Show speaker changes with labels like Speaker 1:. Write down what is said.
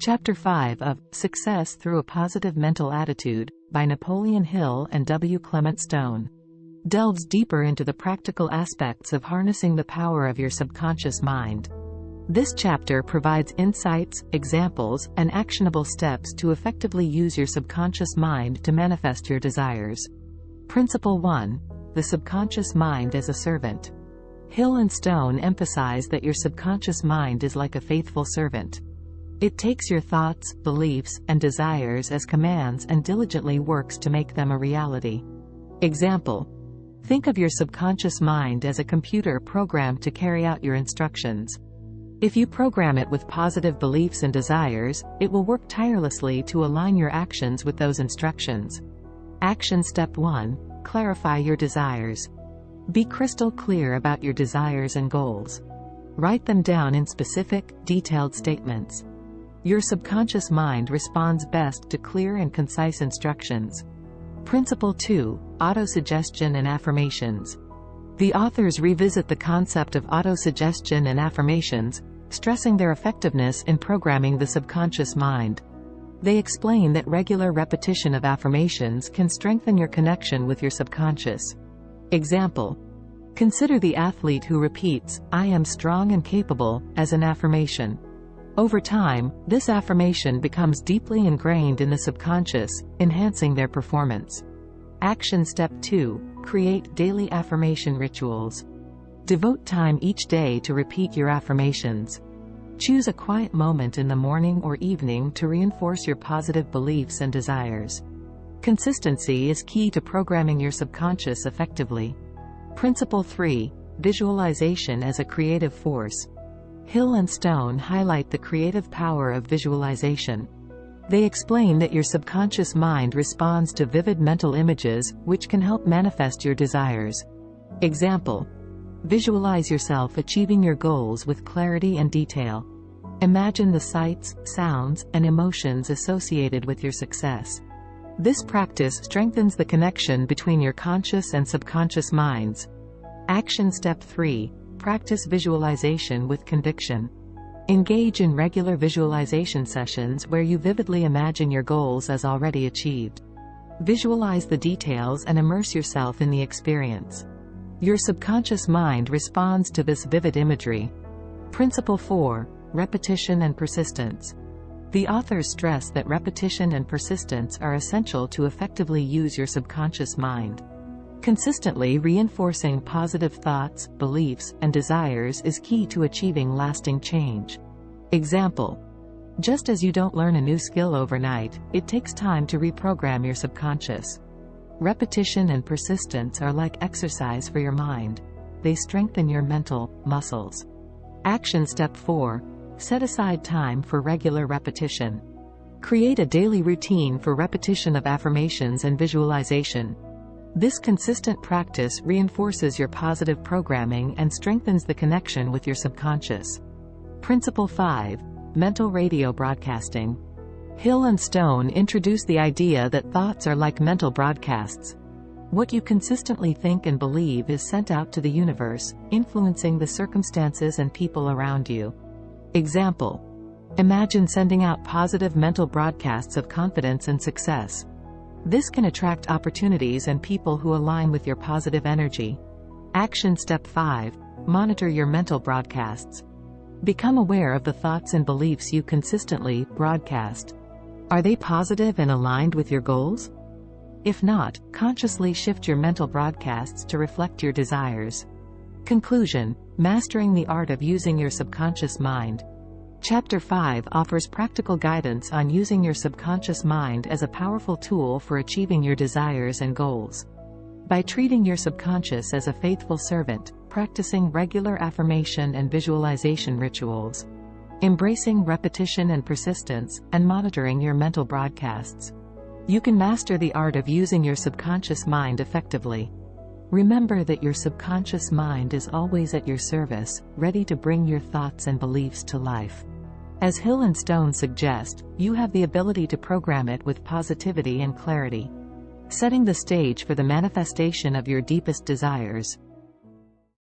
Speaker 1: Chapter 5 of Success Through a Positive Mental Attitude by Napoleon Hill and W. Clement Stone delves deeper into the practical aspects of harnessing the power of your subconscious mind. This chapter provides insights, examples, and actionable steps to effectively use your subconscious mind to manifest your desires. Principle 1. The subconscious mind as a servant. Hill and Stone emphasize that your subconscious mind is like a faithful servant. It takes your thoughts, beliefs, and desires as commands and diligently works to make them a reality. Example: think of your subconscious mind as a computer programmed to carry out your instructions. If you program it with positive beliefs and desires, it will work tirelessly to align your actions with those instructions. Action Step 1. Clarify your desires. Be crystal clear about your desires and goals. Write them down in specific, detailed statements. Your subconscious mind responds best to clear and concise instructions. Principle 2. Autosuggestion and affirmations. The authors revisit the concept of autosuggestion and affirmations, stressing their effectiveness in programming the subconscious mind. They explain that regular repetition of affirmations can strengthen your connection with your subconscious. Example: consider the athlete who repeats, "I am strong and capable," as an affirmation. Over time, this affirmation becomes deeply ingrained in the subconscious, enhancing their performance. Action Step 2. Create daily affirmation rituals. Devote time each day to repeat your affirmations. Choose a quiet moment in the morning or evening to reinforce your positive beliefs and desires. Consistency is key to programming your subconscious effectively. Principle 3. Visualization as a creative force. Hill and Stone highlight the creative power of visualization. They explain that your subconscious mind responds to vivid mental images, which can help manifest your desires. Example: visualize yourself achieving your goals with clarity and detail. Imagine the sights, sounds, and emotions associated with your success. This practice strengthens the connection between your conscious and subconscious minds. Action Step 3. Practice visualization with conviction. Engage in regular visualization sessions where you vividly imagine your goals as already achieved. Visualize the details and immerse yourself in the experience. Your subconscious mind responds to this vivid imagery. Principle 4. Repetition and persistence. The authors stress that repetition and persistence are essential to effectively use your subconscious mind. Consistently reinforcing positive thoughts, beliefs, and desires is key to achieving lasting change. Example: just as you don't learn a new skill overnight, it takes time to reprogram your subconscious. Repetition and persistence are like exercise for your mind. They strengthen your mental muscles. Action Step 4. Set aside time for regular repetition. Create a daily routine for repetition of affirmations and visualization. This consistent practice reinforces your positive programming and strengthens the connection with your subconscious. Principle 5. Mental radio broadcasting. Hill and Stone introduce the idea that thoughts are like mental broadcasts. What you consistently think and believe is sent out to the universe, influencing the circumstances and people around you. Example: imagine sending out positive mental broadcasts of confidence and success. This can attract opportunities and people who align with your positive energy. Action Step 5. Monitor your mental broadcasts. Become aware of the thoughts and beliefs you consistently broadcast. Are they positive and aligned with your goals? If not, consciously shift your mental broadcasts to reflect your desires. Conclusion: mastering the art of using your subconscious mind. Chapter 5 offers practical guidance on using your subconscious mind as a powerful tool for achieving your desires and goals. By treating your subconscious as a faithful servant, practicing regular affirmation and visualization rituals, embracing repetition and persistence, and monitoring your mental broadcasts, you can master the art of using your subconscious mind effectively. Remember that your subconscious mind is always at your service, ready to bring your thoughts and beliefs to life. As Hill and Stone suggest, you have the ability to program it with positivity and clarity, setting the stage for the manifestation of your deepest desires.